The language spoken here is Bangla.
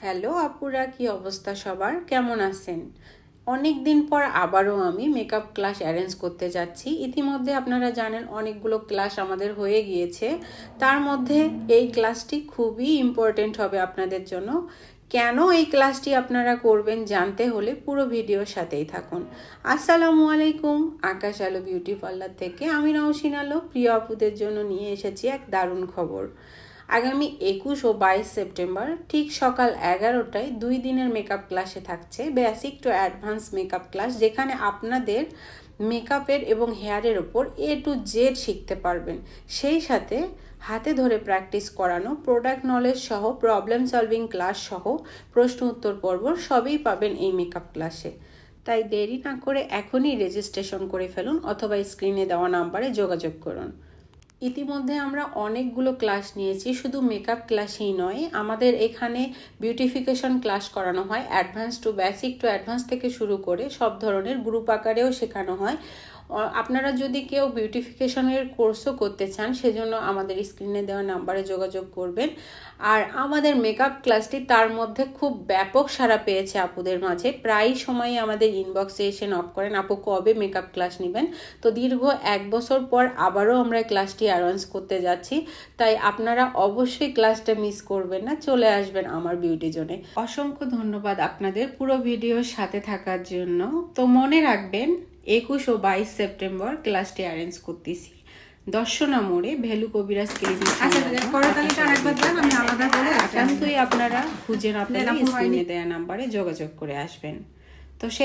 হ্যালো আপুরা, কি অবস্থা সবার? কেমন আছেন? অনেক দিন পর আবারও আমি মেকআপ ক্লাস অ্যারেঞ্জ করতে যাচ্ছি। ইতিমধ্যে আপনারা জানেন অনেকগুলো ক্লাস আমাদের হয়ে গিয়েছে। তার মধ্যে এই ক্লাসটি খুবই ইম্পর্টেন্ট হবে আপনাদের জন্য। কেন এই ক্লাসটি আপনারা করবেন জানতে হলে পুরো ভিডিওর সাথেই থাকুন। আসসালামু আলাইকুম, আকাশ আলো বিউটি পার্লার থেকে আমি নওশিন আলো প্রিয় আপুদের জন্য নিয়ে এসেছি এক দারুণ খবর। আগামী 21 ও 22 সেপ্টেম্বর ঠিক সকাল 11টায় 2 দিনের মেকআপ ক্লাসে থাকছে basic to advance makeup class, যেখানে আপনাদের মেকআপের এবং হেয়ারের ওপর A to Z শিখতে পারবেন। সেই সাথে হাতে ধরে প্র্যাকটিস করানো, প্রোডাক্ট নলেজ সহ প্রবলেম সলভিং ক্লাস সহ প্রশ্ন উত্তর পর্ব সবই পাবেন এই মেকআপ ক্লাসে। তাই দেরি না করে এখনই রেজিস্ট্রেশন করে ফেলুন অথবা স্ক্রিনে দেওয়া নাম্বারে যোগাযোগ করুন। ইতিমধ্যে আমরা অনেকগুলো ক্লাস নিয়েছি, শুধু মেকআপ ক্লাসেই নয়, আমাদের এখানে বিউটিফিকেশন ক্লাস করানো হয়। Advance to basic to advance থেকে শুরু করে সব ধরনের গ্রুপ আকারেও শেখানো হয়। আপনারা যদি কেউ বিউটিফিকেশনের কোর্সও করতে চান, সেজন্য আমাদের স্ক্রিনে দেওয়া নাম্বারে যোগাযোগ করবেন। আর আমাদের মেকআপ ক্লাসটি তার মধ্যে খুব ব্যাপক সাড়া পেয়েছে আপুদের মাঝে। প্রায় সময়ই আমাদের ইনবক্সে এসে নক করেন, আপু কবে মেকআপ ক্লাস নেবেন। তো দীর্ঘ 1 বছর পর আবারও আমরা ক্লাসটি অ্যারেঞ্জ করতে যাচ্ছি, তাই আপনারা অবশ্যই ক্লাসটা মিস করবেন না, চলে আসবেন আমার বিউটি জোনে। অসংখ্য ধন্যবাদ আপনাদের পুরো ভিডিওর সাথে থাকার জন্য। তো মনে রাখবেন 21 ও 22 সেপ্টেম্বর ক্লাসটি অ্যারেঞ্জ করতেছি দর্শনা মোড়ে, ভ্যালু কবিরাজ ক্লিনিক। একান্তই আপনারা খুঁজে না পেলে স্ক্রিনে দেওয়া নাম্বারে যোগাযোগ করে আসবেন। তো সেই